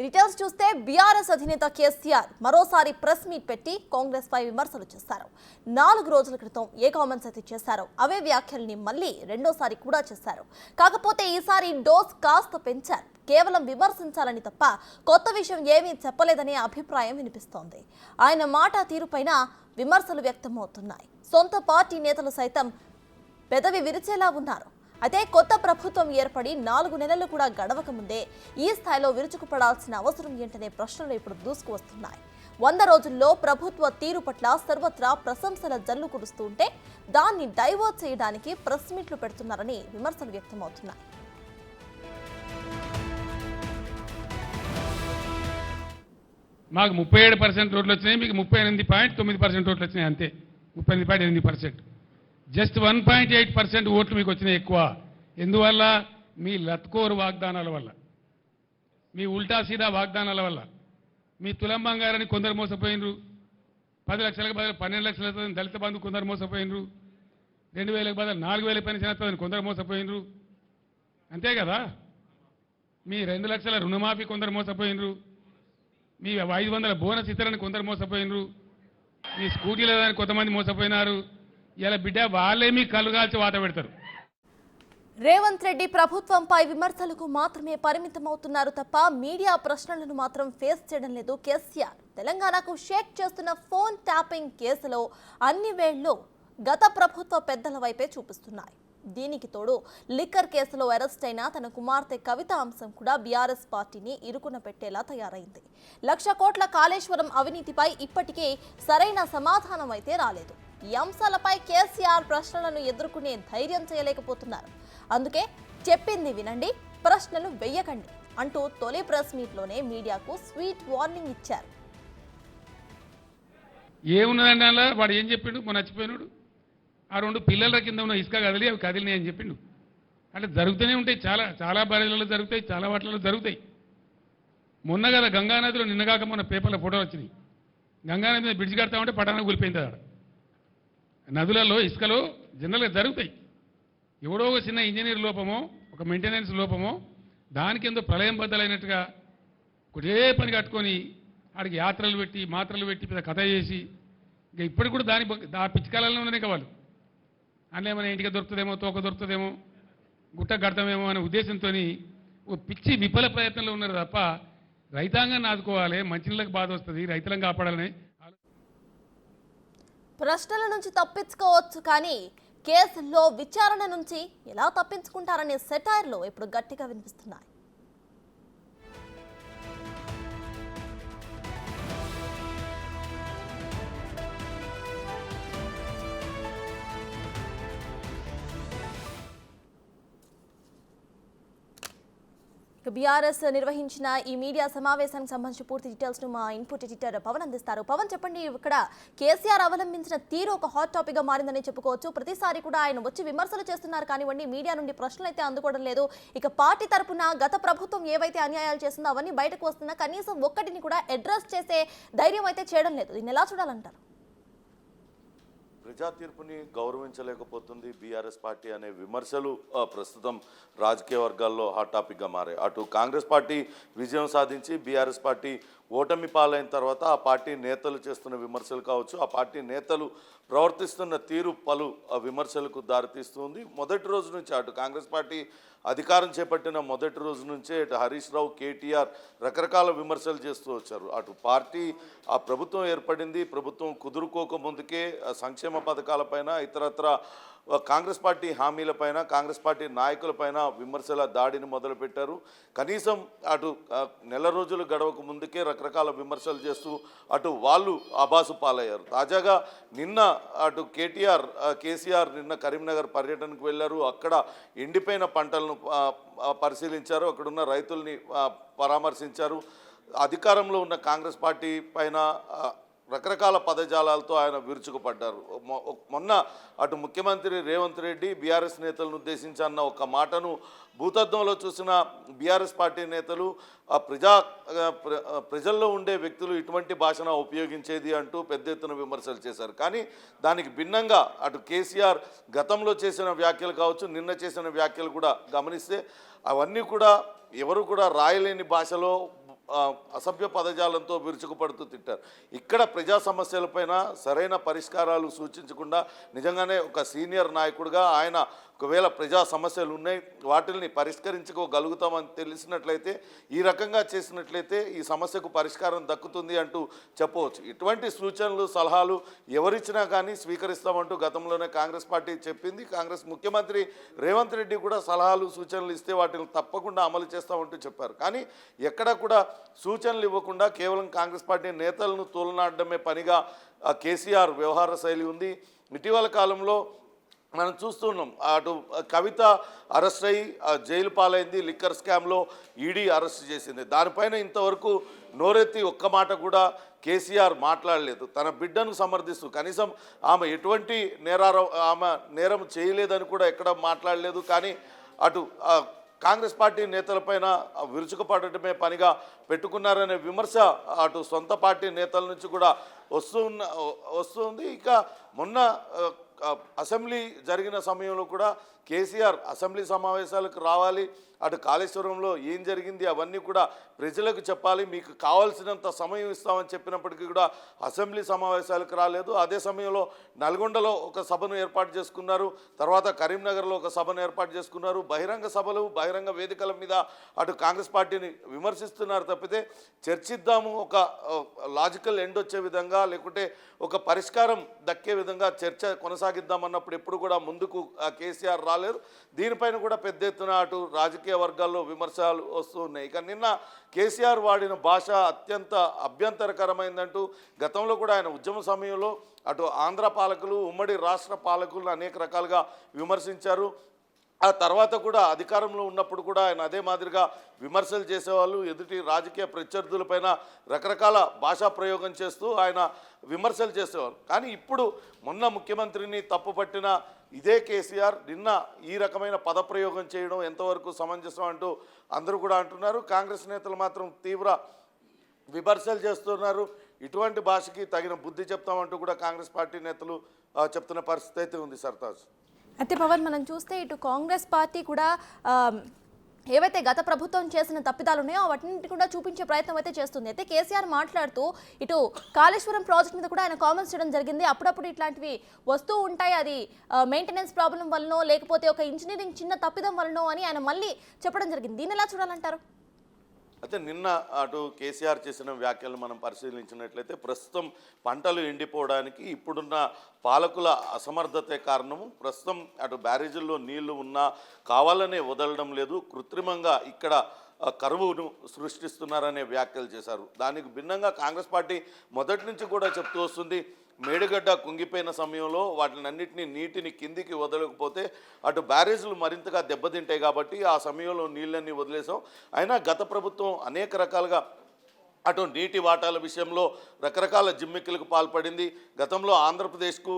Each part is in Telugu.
డీటెయిల్స్ చూస్తే బీఆర్ఎస్ అధినేత కేసీఆర్ మరోసారి ప్రెస్ మీట్ పెట్టి కాంగ్రెస్ పై విమర్శలు చేశారు. 4 రోజుల క్రితం ఏ కామెంట్స్ అయితే చేశారో అవే వ్యాఖ్యల్ని మళ్ళీ రెండోసారి కూడా చేశారు. కాకపోతే ఈసారి డోస్ కాస్త పెంచారు. కేవలం విమర్శించాలని తప్ప కొత్త విషయం ఏమీ చెప్పలేదనే అభిప్రాయం వినిపిస్తోంది. ఆయన మాట తీరుపైన విమర్శలు వ్యక్తమవుతున్నాయి. సొంత పార్టీ నేతలు సైతం పెదవి విరిచేలా ఉన్నారు. అయితే కొత్త ప్రభుత్వం ఏర్పడి 4 నెలలు కూడా గడవక ముందే ఈ స్థాయిలో విరుచుకుపడాల్సిన అవసరం ఏంటనే ప్రశ్నలు ఇప్పుడు దూసుకువస్తున్నాయి. 100 రోజుల్లో ప్రభుత్వ తీరు పట్ల సర్వత్రా ప్రశంసల జల్లు కురుస్తుంటే దాన్ని డైవర్ట్ చేయడానికి ప్రెస్ మీట్లు పెడుతున్నారని విమర్శలు వ్యక్తమవుతున్నాయి. మాకు 37% ఓట్లు వచ్చినాయి, మీకు 38.9% ఓట్లు వచ్చినాయి, అంతే. 38.8%. జస్ట్ 1.8% ఓట్లు మీకు వచ్చినాయి ఎక్కువ. ఎందువల్ల? మీ లత్కోరు వాగ్దానాల వల్ల, మీ ఉల్టా సీదా వాగ్దానాల వల్ల. మీ తులం బంగారాన్ని కొందరు మోసపోయినరు, 10 లక్షలకు బదులు 12 లక్షల దళిత బంధు కొందరు మోసపోయినరు, 2000లకు బదులు 4000 పెన్షన్ వస్తుందని కొందరు మోసపోయినరు, అంతే కదా. మీ 2 లక్షల రుణమాఫీ కొందరు మోసపోయినరు, మీ 500 బోనస్ ఇతరని కొందరు మోసపోయినరు, మీ స్కూటీల కొంతమంది మోసపోయినారు. ఇలా బిడ్డ వాళ్ళే మీ కళ్ళు కాల్చి వాత పెడతారు. రేవంత్ రెడ్డి ప్రభుత్వంపై విమర్శలకు మాత్రమే పరిమితమవుతున్నారు తప్ప మీడియా ప్రశ్నలను మాత్రం ఫేస్ చేయడం లేదు కేసీఆర్. తెలంగాణకు షేక్ చేస్తున్న ఫోన్ ట్యాపింగ్ కేసులో అన్ని వేళ్లు గత ప్రభుత్వ పెద్దల వైపే చూపిస్తున్నాయి. దీనికి తోడు లిక్కర్ కేసులో అరెస్ట్ అయిన తన కుమార్తె కవిత అంశం కూడా బీఆర్ఎస్ పార్టీని ఇరుకున పెట్టేలా తయారైంది. 1,00,000 కోట్ల కాళేశ్వరం అవినీతిపై ఇప్పటికే సరైన సమాధానం అయితే రాలేదు. ఈ అంశాలపై కేసీఆర్ ప్రశ్నలను ఎదుర్కొనే ధైర్యం చేయలేకపోతున్నారు. అందుకే చెప్పింది వినండి, ప్రశ్నలు వెయ్యకండి అంటూ తొలి ప్రెస్ మీట్లోనే మీడియాకు స్వీట్ వార్నింగ్ ఇచ్చారు. ఏమున్నదండి అలా? వాడు ఏం చెప్పిండు? మొన్న నచ్చిపోయినాడు. ఆ 2 పిల్లల కింద ఉన్న ఇసుక కదిలి అవి కదిలినాయి అని చెప్పిండు. అంటే జరుగుతూనే ఉంటాయి, చాలా బరిలలో జరుగుతాయి, చాలా వాటిలలో జరుగుతాయి. మొన్న కదా గంగానదిలో నిన్నగాక మొన్న పేపర్లో ఫోటోలు వచ్చినాయి. గంగానది మీద బ్రిడ్జ్ కడతా ఉంటే పటాన కూలిపోయింది. ఆడ నదులలో ఇసుకలో జనరల్గా జరుగుతాయి. ఎవడో ఒక చిన్న ఇంజనీర్ లోపమో, ఒక మెయింటెనెన్స్ లోపమో, దానికి ఎంతో ప్రళయం బద్దలైనట్టుగా ఒకటే పని కట్టుకొని ఆడికి యాత్రలు పెట్టి మాత్రలు పెట్టి పెద్ద కథ చేసి ఇంకా ఇప్పటికి కూడా ఆ పిచ్చికాలలో ఉన్నాయి కావాలి. అందులో ఏమైనా ఇంటికి దొరుకుతుందేమో, తోక దొరుకుతుందేమో, గుట్ట కడతామేమో అనే ఉద్దేశంతో ఓ పిచ్చి విఫల ప్రయత్నంలో ఉన్నారు తప్ప రైతాంగాన్ని ఆదుకోవాలి, మంచినీళ్ళకి బాధ వస్తుంది, రైతులను కాపాడాలని. ప్రశ్నల నుంచి తప్పించుకోవచ్చు కానీ కేసుల్లో విచారణ నుంచి ఎలా తప్పించుకుంటారనే సెటైర్లు ఇప్పుడు గట్టిగా వినిపిస్తున్నాయి. బీఆర్ఎస్ నిర్వహించిన ఈ మీడియా సమావేశానికి సంబంధించి పూర్తి డీటెయిల్స్ ను మా ఇన్పుట్ ఎడిటర్ పవన్ అందిస్తారు. పవన్, చెప్పండి, ఇక్కడ కేసీఆర్ అవలంబించిన తీరు ఒక హాట్ టాపిక్ గా మారిందని చెప్పుకోవచ్చు. ప్రతిసారి కూడా ఆయన వచ్చి విమర్శలు చేస్తున్నారు కానివ్వండి, మీడియా నుండి ప్రశ్నలు అయితే అందుకోవడం లేదు. ఇక పార్టీ తరపున గత ప్రభుత్వం ఏవైతే అన్యాయాలు చేస్తుందో అవన్నీ బయటకు వస్తున్నా కనీసం ఒక్కటిని కూడా అడ్రస్ చేసే ధైర్యం అయితే చేయడం లేదు. దీన్ని ఎలా చూడాలంటారు? ప్రజా తీర్పుని గౌరవించలేకపోతుంది బీఆర్ఎస్ పార్టీ అనే విమర్శలు ప్రస్తుతం రాజకీయ వర్గాల్లో హాట్ టాపిక్గా మారాయి. అటు కాంగ్రెస్ పార్టీ విజయం సాధించి బీఆర్ఎస్ పార్టీ ఓటమి పాలైన తర్వాత ఆ పార్టీ నేతలు చేస్తున్న విమర్శలు కావచ్చు, ఆ పార్టీ నేతలు ప్రవర్తిస్తున్న తీరు పలు విమర్శలకు దారితీస్తుంది. మొదటి రోజు నుంచి అటు కాంగ్రెస్ పార్టీ అధికారం చేపట్టిన మొదటి రోజు నుంచే ఇటు హరీష్ రావు, కేటీఆర్ రకరకాల విమర్శలు చేస్తూ వచ్చారు. అటు పార్టీ ఆ ప్రభుత్వం ఏర్పడింది, ప్రభుత్వం కుదురుకోక ముందుకే సంక్షేమ పథకాలపైన ఇతరత్ర కాంగ్రెస్ పార్టీ హామీలపైన, కాంగ్రెస్ పార్టీ నాయకులపైన విమర్శల దాడిని మొదలుపెట్టారు. కనీసం అటు నెల రోజులు గడవక ముందుకే రకరకాల విమర్శలు చేస్తూ అటు వాళ్ళు ఆభాసు పాలయ్యారు. తాజాగా నిన్న అటు కేసీఆర్ నిన్న కరీంనగర్ పర్యటనకు వెళ్ళారు. అక్కడ ఎండిపోయిన పంటలను పరిశీలించారు, అక్కడున్న రైతుల్ని పరామర్శించారు. అధికారంలో ఉన్న కాంగ్రెస్ పార్టీ పైన రకరకాల పదజాలాలతో ఆయన విరుచుకుపడ్డారు. మొన్న అటు ముఖ్యమంత్రి రేవంత్ రెడ్డి బీఆర్ఎస్ నేతలను ఉద్దేశించి అన్న ఒక మాటను భూతద్దంలో చూసిన బీఆర్ఎస్ పార్టీ నేతలు ప్రజల్లో ఉండే వ్యక్తులు ఇటువంటి భాషను ఉపయోగించేది అంటూ పెద్ద ఎత్తున విమర్శలు చేశారు. కానీ దానికి భిన్నంగా అటు కేసీఆర్ గతంలో చేసిన వ్యాఖ్యలు కావచ్చు, నిన్న చేసిన వ్యాఖ్యలు కూడా గమనిస్తే అవన్నీ కూడా ఎవరు కూడా రాయలేని భాషలో అసభ్య పదజాలంతో విరుచుకుపడుతూ తిట్టారు. ఇక్కడ ప్రజా సమస్యలపైన సరైన పరిష్కారాలు సూచించకుండా నిజంగానే ఒక సీనియర్ నాయకుడిగా ఆయన ఒకవేళ ప్రజా సమస్యలు ఉన్నాయి వాటిని పరిష్కరించుకోగలుగుతామని తెలిసినట్లయితే ఈ రకంగా చేసినట్లయితే ఈ సమస్యకు పరిష్కారం దక్కుతుంది అంటూ చెప్పవచ్చు. ఇటువంటి సూచనలు సలహాలు ఎవరిచ్చినా కానీ స్వీకరిస్తామంటూ గతంలోనే కాంగ్రెస్ పార్టీ చెప్పింది. కాంగ్రెస్ ముఖ్యమంత్రి రేవంత్ రెడ్డి కూడా సలహాలు సూచనలు ఇస్తే వాటిని తప్పకుండా అమలు చేస్తామంటూ చెప్పారు. కానీ ఎక్కడ కూడా సూచనలు ఇవ్వకుండా కేవలం కాంగ్రెస్ పార్టీ నేతలను తోలనాడడమే పనిగా కేసీఆర్ వ్యవహార శైలి ఉంది. ఇటీవల కాలంలో మనం చూస్తున్నాం, అటు కవిత అరెస్ట్ అయ్యి జైలు పాలైంది, లిక్కర్ స్కామ్లో ఈడీ అరెస్ట్ చేసింది. దానిపైన ఇంతవరకు నోరెత్తి ఒక్క మాట కూడా కేసీఆర్ మాట్లాడలేదు. తన బిడ్డను సమర్థిస్తూ కనీసం ఆమె ఎటువంటి ఆమె నేరం చేయలేదని కూడా ఎక్కడ మాట్లాడలేదు. కానీ అటు కాంగ్రెస్ పార్టీ నేతలపైన విరుచుకుపడటమే పనిగా పెట్టుకున్నారనే విమర్శ అటు సొంత పార్టీ నేతల నుంచి కూడా వస్తుంది. ఇక మొన్న అసెంబ్లీ జరిగిన సమయంలో కూడా కేసీఆర్ అసెంబ్లీ సమావేశాలకు రావాలి, అటు కాళేశ్వరంలో ఏం జరిగింది అవన్నీ కూడా ప్రజలకు చెప్పాలి, మీకు కావాల్సినంత సమయం ఇస్తామని చెప్పినప్పటికీ కూడా అసెంబ్లీ సమావేశాలకు రాలేదు. అదే సమయంలో నల్గొండలో ఒక సభను ఏర్పాటు చేసుకున్నారు, తర్వాత కరీంనగర్లో ఒక సభను ఏర్పాటు చేసుకున్నారు. బహిరంగ సభలు బహిరంగ వేదికల మీద అటు కాంగ్రెస్ పార్టీని విమర్శిస్తున్నారు తప్పితే చర్చిద్దాము, ఒక లాజికల్ ఎండ్ వచ్చే విధంగా లేకుంటే ఒక పరిష్కారం దక్కే విధంగా చర్చ కొనసాగిద్దామన్నప్పుడు ఎప్పుడు కూడా ముందుకు కేసీఆర్ రాలేరు. దీనిపైన కూడా పెద్ద ఎత్తున అటు రాజకీయ వర్గాల్లో విమర్శలు వస్తూ ఉన్నాయి. ఇక నిన్న కేసీఆర్ వాడిన భాష అత్యంత అభ్యంతరకరమైందంటూ గతంలో కూడా ఆయన ఉద్యమ సమయంలో అటు ఆంధ్ర పాలకులు ఉమ్మడి రాష్ట్ర పాలకులను అనేక రకాలుగా విమర్శించారు. ఆ తర్వాత కూడా అధికారంలో ఉన్నప్పుడు కూడా ఆయన అదే మాదిరిగా విమర్శలు చేసేవాళ్ళు. ఎదుటి రాజకీయ ప్రత్యర్థులపైన రకరకాల భాషా ప్రయోగం చేస్తూ ఆయన విమర్శలు చేసేవారు. కానీ ఇప్పుడు మొన్న ముఖ్యమంత్రిని తప్పుపట్టిన ఇదే కేసీఆర్ నిన్న ఈ రకమైన పదప్రయోగం చేయడం ఎంతవరకు సమంజసం అంటూ అందరూ కూడా అంటున్నారు. కాంగ్రెస్ నేతలు మాత్రం తీవ్ర విమర్శలు చేస్తున్నారు. ఇటువంటి భాషకి తగిన బుద్ధి చెప్తామంటూ కూడా కాంగ్రెస్ పార్టీ నేతలు చెప్తున్న పరిస్థితి అయితే ఉంది. సర్తాజ్ అయితే పవన్, మనం చూస్తే ఇటు కాంగ్రెస్ పార్టీ కూడా ఏవైతే గత ప్రభుత్వం చేసిన తప్పిదాలు ఉన్నాయో వాటిని కూడా చూపించే ప్రయత్నం అయితే చేస్తుంది. అయితే కేసీఆర్ మాట్లాడుతూ ఇటు కాళేశ్వరం ప్రాజెక్ట్ మీద కూడా ఆయన కామెంట్స్ చేయడం జరిగింది. అప్పుడప్పుడు ఇట్లాంటివి వస్తూ ఉంటాయి, అది మెయింటెనెన్స్ ప్రాబ్లం వలనో లేకపోతే ఒక ఇంజనీరింగ్ చిన్న తప్పిదం వలనో అని ఆయన మళ్ళీ చెప్పడం జరిగింది. దీన్ని ఎలా చూడాలంటారు? అయితే నిన్న అటు కేసీఆర్ చేసిన వ్యాఖ్యలు మనం పరిశీలించినట్లయితే ప్రస్తుతం పంటలు ఎండిపోవడానికి ఇప్పుడున్న పాలకుల అసమర్థతే కారణము. ప్రస్తుతం అటు బ్యారేజీల్లో నీళ్లు ఉన్నా కావాలనే వదలడం లేదు, కృత్రిమంగా ఇక్కడ కరువును సృష్టిస్తున్నారనే వ్యాఖ్యలు చేశారు. దానికి భిన్నంగా కాంగ్రెస్ పార్టీ మొదటి నుంచి కూడా చెప్తూ వస్తుంది, మేడిగడ్డ కుంగిపోయిన సమయంలో వాటినన్నింటినీ నీటిని కిందికి వదలకపోతే అటు బ్యారేజీలు మరింతగా దెబ్బతింటాయి కాబట్టి ఆ సమయంలో నీళ్ళన్నీ వదిలేసాం. అయినా గత ప్రభుత్వం అనేక రకాలుగా అటు నీటి వాటాల విషయంలో రకరకాల జిమ్మిక్కులకు పాల్పడింది. గతంలో ఆంధ్రప్రదేశ్కు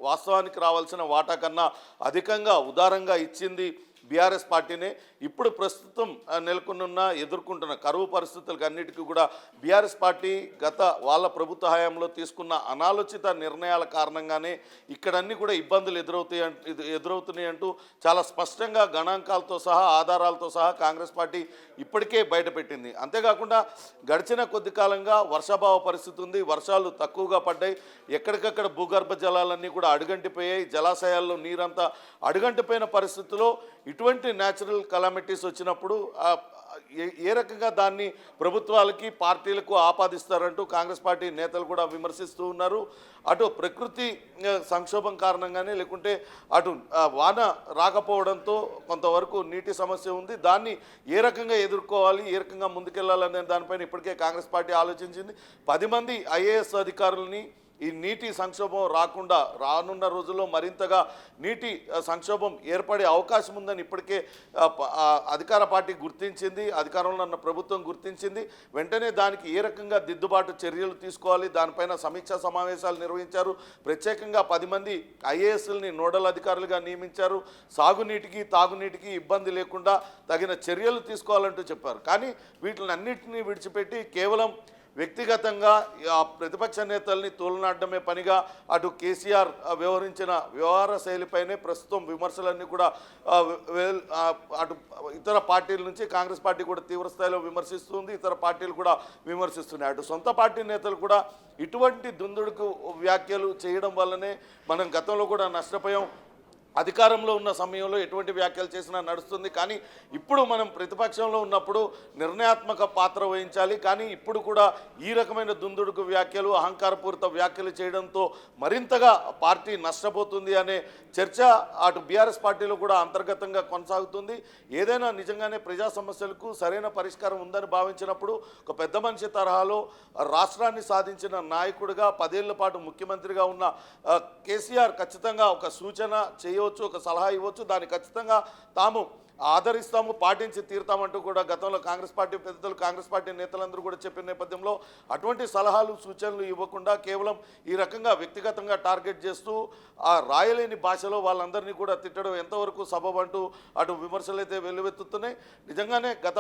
వాస్తవానికి రావాల్సిన వాటా కన్నా అధికంగా ఉదారంగా ఇచ్చింది బీఆర్ఎస్ పార్టీనే. ఇప్పుడు ప్రస్తుతం నెలకొన్న ఎదుర్కొంటున్న కరువు పరిస్థితులకు అన్నిటికీ కూడా బీఆర్ఎస్ పార్టీ గత వాళ్ళ ప్రభుత్వ హయాంలో తీసుకున్న అనాలోచిత నిర్ణయాల కారణంగానే ఇక్కడన్నీ కూడా ఇబ్బందులు ఎదురవుతున్నాయి అంటూ చాలా స్పష్టంగా గణాంకాలతో సహా ఆధారాలతో సహా కాంగ్రెస్ పార్టీ ఇప్పటికే బయటపెట్టింది. అంతేకాకుండా గడిచిన కొద్ది కాలంగా వర్షాభావ పరిస్థితి ఉంది, వర్షాలు తక్కువగా పడ్డాయి, ఎక్కడికక్కడ భూగర్భ జలాలన్నీ కూడా అడుగంటిపోయాయి, జలాశయాల్లో నీరంతా అడుగంటిపోయిన పరిస్థితిలో ఇటువంటి న్యాచురల్ కలామిటీస్ వచ్చినప్పుడు ఏ రకంగా దాన్ని ప్రభుత్వాలకి పార్టీలకు ఆపాదిస్తారంటూ కాంగ్రెస్ పార్టీ నేతలు కూడా విమర్శిస్తూ ఉన్నారు. అటు ప్రకృతి సంక్షోభం కారణంగానే లేకుంటే అటు వాన రాకపోవడంతో కొంతవరకు నీటి సమస్య ఉంది, దాన్ని ఏ రకంగా ఎదుర్కోవాలి, ఏ రకంగా ముందుకెళ్లాలనే దానిపైన ఇప్పటికే కాంగ్రెస్ పార్టీ ఆలోచించింది. 10 మంది ఐఏఎస్ అధికారులని ఈ నీటి సంక్షోభం రాకుండా రానున్న రోజుల్లో మరింతగా నీటి సంక్షోభం ఏర్పడే అవకాశం ఉందని ఇప్పటికే అధికార పార్టీ గుర్తించింది, అధికారంలో ఉన్న ప్రభుత్వం గుర్తించింది. వెంటనే దానికి ఏ రకంగా దిద్దుబాటు చర్యలు తీసుకోవాలి దానిపైన సమీక్షా సమావేశాలు నిర్వహించారు. ప్రత్యేకంగా 10 మంది ఐఏఎస్లని నోడల్ అధికారులుగా నియమించారు. సాగునీటికి తాగునీటికి ఇబ్బంది లేకుండా తగిన చర్యలు తీసుకోవాలంటూ చెప్పారు. కానీ వీటిని అన్నింటినీ విడిచిపెట్టి కేవలం వ్యక్తిగతంగా ఆ ప్రతిపక్ష నేతల్ని తోలనాడమే పనిగా అటు కేసీఆర్ వ్యవహరించిన వ్యవహార శైలిపైనే ప్రస్తుతం విమర్శలన్నీ కూడా అటు ఇతర పార్టీల నుంచి కాంగ్రెస్ పార్టీ కూడా తీవ్రస్థాయిలో విమర్శిస్తుంది, ఇతర పార్టీలు కూడా విమర్శిస్తున్నాయి. అటు సొంత పార్టీ నేతలు కూడా ఇటువంటి దుందుడుకు వ్యాఖ్యలు చేయడం వల్లనే మనం గతంలో కూడా నష్టపోయాం. అధికారంలో ఉన్న సమయంలో ఎటువంటి వ్యాఖ్యలు చేసినా నడుస్తుంది, కానీ ఇప్పుడు మనం ప్రతిపక్షంలో ఉన్నప్పుడు నిర్ణయాత్మక పాత్ర వహించాలి. కానీ ఇప్పుడు కూడా ఈ రకమైన దుందుడుకు వ్యాఖ్యలు, అహంకారపూరిత వ్యాఖ్యలు చేయడంతో మరింతగా పార్టీ నష్టపోతుంది అనే చర్చ అటు బీఆర్ఎస్ పార్టీలో కూడా అంతర్గతంగా కొనసాగుతుంది. ఏదైనా నిజంగానే ప్రజా సమస్యలకు సరైన పరిష్కారం ఉందని భావించినప్పుడు ఒక పెద్ద మనిషి తరహాలో రాష్ట్రాన్ని సాధించిన నాయకుడిగా 10 ఏళ్ల పాటు ముఖ్యమంత్రిగా ఉన్న కేసీఆర్ ఖచ్చితంగా ఒక సూచన చేయవచ్చు, ఒక సలహా ఇవ్వచ్చు. దాన్ని ఖచ్చితంగా తాము ఆదరిస్తాము, పాటించి తీరుతామంటూ కూడా గతంలో కాంగ్రెస్ పార్టీ పెద్దలు, కాంగ్రెస్ పార్టీ నేతలందరూ కూడా చెప్పిన నేపథ్యంలో అటువంటి సలహాలు సూచనలు ఇవ్వకుండా కేవలం ఈ రకంగా వ్యక్తిగతంగా టార్గెట్ చేస్తూ ఆ రాయలేని భాషలో వాళ్ళందరినీ కూడా తిట్టడం ఎంతవరకు సబబంటూ అటు విమర్శలు అయితే వెల్లువెత్తుతున్నాయి. నిజంగానే గత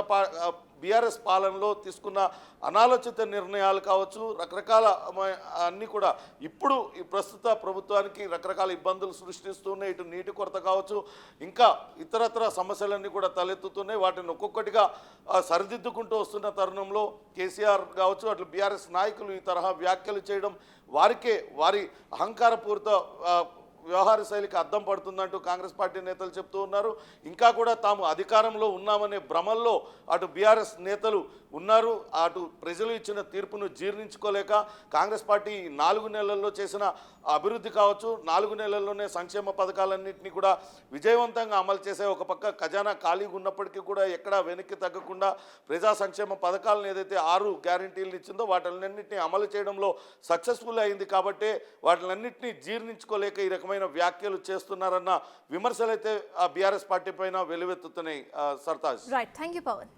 బీఆర్ఎస్ పాలనలో తీసుకున్న అనాలోచిత నిర్ణయాలు కావచ్చు, రకరకాల అన్నీ కూడా ఇప్పుడు ఈ ప్రస్తుత ప్రభుత్వానికి రకరకాల ఇబ్బందులు సృష్టిస్తున్నాయి. ఇటు నీటి కొరత కావచ్చు, ఇంకా ఇతరత్ర సమస్యలన్నీ కూడా తలెత్తుతున్నాయి. వాటిని ఒక్కొక్కటిగా సరిదిద్దుకుంటూ వస్తున్న తరుణంలో కేసీఆర్ కావచ్చు, అట్లు బీఆర్ఎస్ నాయకులు ఈ తరహా వ్యాఖ్యలు చేయడం వారి అహంకారపూరిత వ్యవహార శైలికి అద్దం పడుతుందంటూ కాంగ్రెస్ పార్టీ నేతలు చెప్తూ ఉన్నారు. ఇంకా కూడా తాము అధికారంలో ఉన్నామనే భ్రమల్లో అటు బీఆర్ఎస్ నేతలు ఉన్నారు. అటు ప్రజలు ఇచ్చిన తీర్పును జీర్ణించుకోలేక కాంగ్రెస్ పార్టీ 4 నెలల్లో చేసిన అభివృద్ధి కావచ్చు, 4 నెలల్లోనే సంక్షేమ పథకాలన్నింటినీ కూడా విజయవంతంగా అమలు చేసే ఒక పక్క ఖజానా ఖాళీగా ఉన్నప్పటికీ కూడా ఎక్కడా వెనక్కి తగ్గకుండా ప్రజా సంక్షేమ పథకాలను ఏదైతే 6 గ్యారంటీలు ఇచ్చిందో వాటిలన్నింటినీ అమలు చేయడంలో సక్సెస్ఫుల్ అయింది. కాబట్టి వాటిలన్నింటినీ జీర్ణించుకోలేక ఈ రకమైన వ్యాఖ్యలు చేస్తున్నారన్న విమర్శలు అయితే ఆ బీఆర్ఎస్ పార్టీ పైన వెలువెత్తుతున్నాయి. Sartaj. Right, thank you Pawan.